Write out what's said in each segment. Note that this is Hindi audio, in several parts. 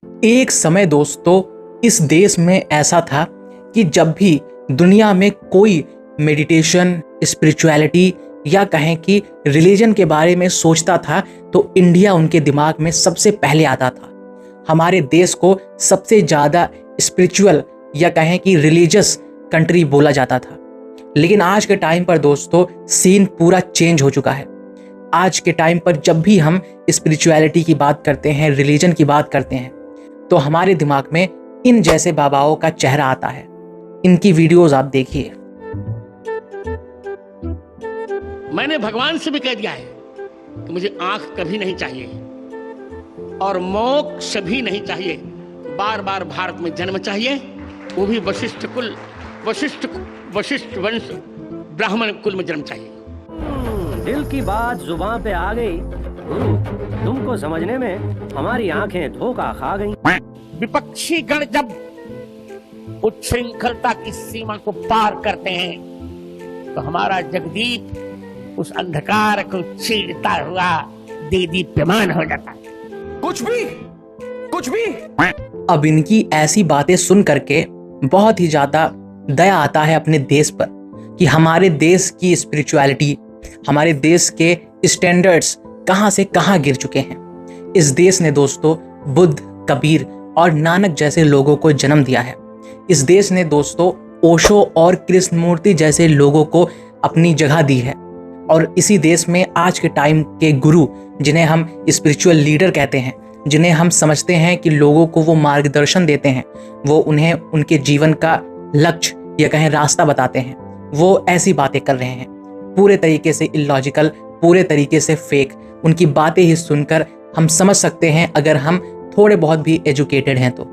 एक समय दोस्तों इस देश में ऐसा था कि जब भी दुनिया में कोई मेडिटेशन, स्पिरिचुअलिटी या कहें कि रिलीजन के बारे में सोचता था तो इंडिया उनके दिमाग में सबसे पहले आता था। हमारे देश को सबसे ज़्यादा स्पिरिचुअल या कहें कि रिलीजियस कंट्री बोला जाता था। लेकिन आज के टाइम पर दोस्तों सीन पूरा चेंज हो चुका है। आज के टाइम पर जब भी हम स्पिरिचुअलिटी की बात करते हैं, रिलीजन की बात करते हैं, तो हमारे दिमाग में इन जैसे बाबाओं का चेहरा आता है। इनकी वीडियोस आप देखिए। मैंने भगवान से भी कह दिया है कि मुझे आंख कभी नहीं चाहिए और मोक्ष भी नहीं चाहिए। बार बार भारत में जन्म चाहिए, वो भी वशिष्ठ कुल, वशिष्ठ वंश ब्राह्मण कुल में जन्म चाहिए। दिल की बात जुबान पे आ गई। तुमको समझने में हमारी आंखें धोखा खा गईं। विपक्षी गण जब उच्छृंखलता की सीमा को पार करते हैं तो हमारा जगदीप उस अंधकार को चीरता हुआ दीदीप्यमान हो जाता है। कुछ भी। अब इनकी ऐसी बातें सुन करके बहुत ही ज्यादा दया आता है अपने देश पर कि हमारे देश की स्पिरिचुअलिटी, हमारे देश के स्टैंडर्ड्स कहां से कहां गिर चुके हैं। इस देश ने दोस्तों बुद्ध, कबीर और नानक जैसे लोगों को जन्म दिया है। इस देश ने दोस्तों ओशो और कृष्णमूर्ति जैसे लोगों को अपनी जगह दी है। और इसी देश में आज के टाइम के गुरु, जिन्हें हम स्पिरिचुअल लीडर कहते हैं, जिन्हें हम समझते हैं कि लोगों को वो मार्गदर्शन देते हैं, वो उन्हें उनके जीवन का लक्ष्य या कहें रास्ता बताते हैं, वो ऐसी बातें कर रहे हैं पूरे तरीके से इलॉजिकल, पूरे तरीके से फेक। उनकी बातें ही सुनकर हम समझ सकते हैं अगर हम थोड़े बहुत भी एजुकेटेड हैं तो।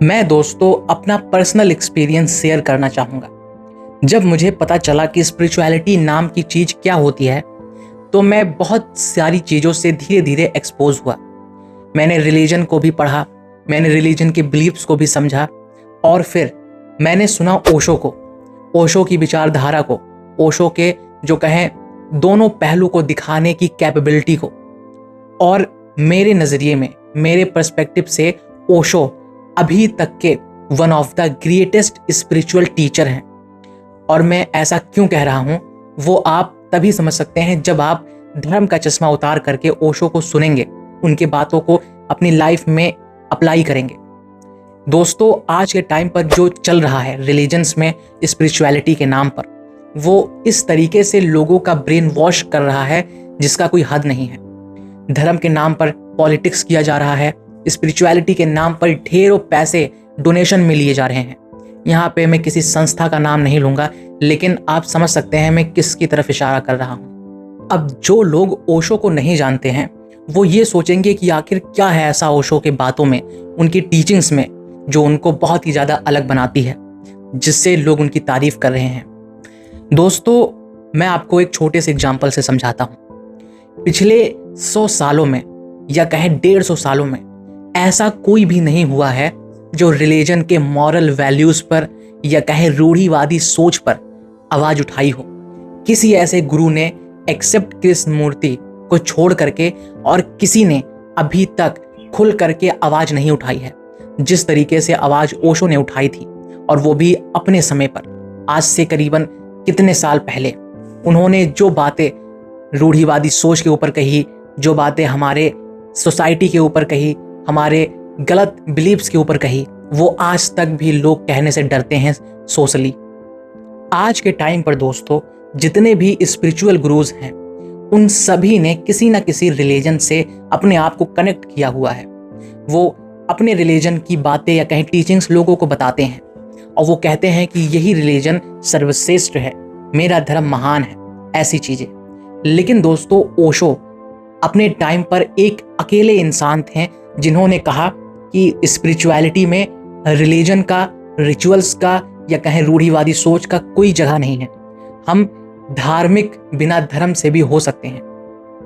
मैं दोस्तों अपना पर्सनल एक्सपीरियंस शेयर करना चाहूँगा। जब मुझे पता चला कि स्पिरिचुअलिटी नाम की चीज़ क्या होती है तो मैं बहुत सारी चीज़ों से धीरे धीरे एक्सपोज हुआ। मैंने रिलीजन को भी पढ़ा, मैंने रिलीजन के बिलीफ्स को भी समझा और फिर मैंने सुना ओशो को, ओशो की विचारधारा को, ओशो के जो कहें दोनों पहलू को दिखाने की कैपेबिलिटी को। और मेरे नज़रिए में, मेरे पर्सपेक्टिव से ओशो अभी तक के one of the greatest spiritual teacher हैं। और मैं ऐसा क्यों कह रहा हूँ वो आप तभी समझ सकते हैं जब आप धर्म का चश्मा उतार करके ओशो को सुनेंगे, उनके बातों को अपनी लाइफ में अप्लाई करेंगे। दोस्तों आज के टाइम पर जो चल रहा है रिलीजन्स में स्पिरिचुअलिटी के नाम पर, वो इस तरीके से लोगों का ब्रेन वॉश कर रहा है जिसका कोई हद नहीं है। धर्म के नाम पर पॉलिटिक्स किया जा रहा है, स्पिरिचुअलिटी के नाम पर ढेरों पैसे डोनेशन में लिए जा रहे हैं। यहाँ पे मैं किसी संस्था का नाम नहीं लूँगा, लेकिन आप समझ सकते हैं मैं किसकी तरफ इशारा कर रहा हूँ। अब जो लोग ओशो को नहीं जानते हैं वो ये सोचेंगे कि आखिर क्या है ऐसा ओशो के बातों में, उनकी टीचिंग्स में, जो उनको बहुत ही ज़्यादा अलग बनाती है, जिससे लोग उनकी तारीफ कर रहे हैं। दोस्तों मैं आपको एक छोटे से एग्जाम्पल से समझाता हूँ। पिछले 100 सालों में या कहें 150 सालों में ऐसा कोई भी नहीं हुआ है जो रिलीजन के मॉरल वैल्यूज़ पर या कहें रूढ़िवादी सोच पर आवाज़ उठाई हो। किसी ऐसे गुरु ने एक्सेप्ट कृष्णमूर्ति को छोड़ करके और किसी ने अभी तक खुल करके आवाज़ नहीं उठाई है जिस तरीके से आवाज़ ओशो ने उठाई थी। और वो भी अपने समय पर, आज से करीबन कितने साल पहले। उन्होंने जो बातें रूढ़िवादी सोच के ऊपर कही, जो बातें हमारे सोसाइटी के ऊपर कही, हमारे गलत बिलीव्स के ऊपर कही, वो आज तक भी लोग कहने से डरते हैं सोशली। आज के टाइम पर दोस्तों जितने भी स्पिरिचुअल गुरुज हैं उन सभी ने किसी ना किसी रिलीजन से अपने आप को कनेक्ट किया हुआ है। वो अपने रिलीजन की बातें या कहीं टीचिंग्स लोगों को बताते हैं और वो कहते हैं कि यही रिलीजन सर्वश्रेष्ठ है, मेरा धर्म महान है, ऐसी चीज़ें। लेकिन दोस्तों ओशो अपने टाइम पर एक अकेले इंसान थे जिन्होंने कहा कि स्पिरिचुअलिटी में रिलीजन का, रिचुअल्स का या कहें रूढ़िवादी सोच का कोई जगह नहीं है। हम धार्मिक बिना धर्म से भी हो सकते हैं।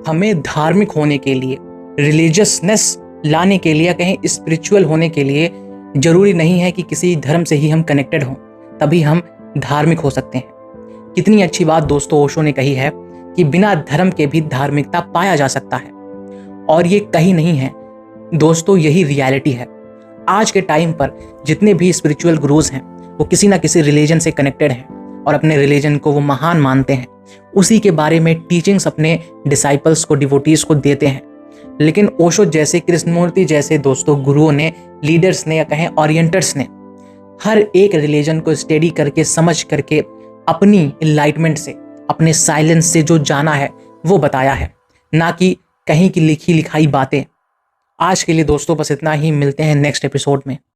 हमें धार्मिक होने के लिए, रिलीजियसनेस लाने के लिए, कहें स्पिरिचुअल होने के लिए जरूरी नहीं है कि किसी धर्म से ही हम कनेक्टेड हों, तभी हम धार्मिक हो सकते हैं। कितनी अच्छी बात दोस्तों ओशो ने कही है कि बिना धर्म के भी धार्मिकता पाया जा सकता है। और ये कहीं नहीं है दोस्तों, यही रियलिटी है। आज के टाइम पर जितने भी स्पिरिचुअल गुरुज हैं वो किसी ना किसी रिलीजन से कनेक्टेड हैं और अपने रिलीजन को वो महान मानते हैं, उसी के बारे में टीचिंग्स अपने डिसाइपल्स को, डिवोटीज को देते हैं। लेकिन ओशो जैसे, कृष्णमूर्ति जैसे दोस्तों गुरुओं ने, लीडर्स ने या कहें ओरिएंटर्स ने हर एक रिलीजन को स्टडी करके, समझ करके अपनी इनलाइटमेंट से, अपने साइलेंस से जो जाना है वो बताया है, ना कि कहीं की लिखी लिखाई बातें। आज के लिए दोस्तों बस इतना ही, मिलते हैं नेक्स्ट एपिसोड में।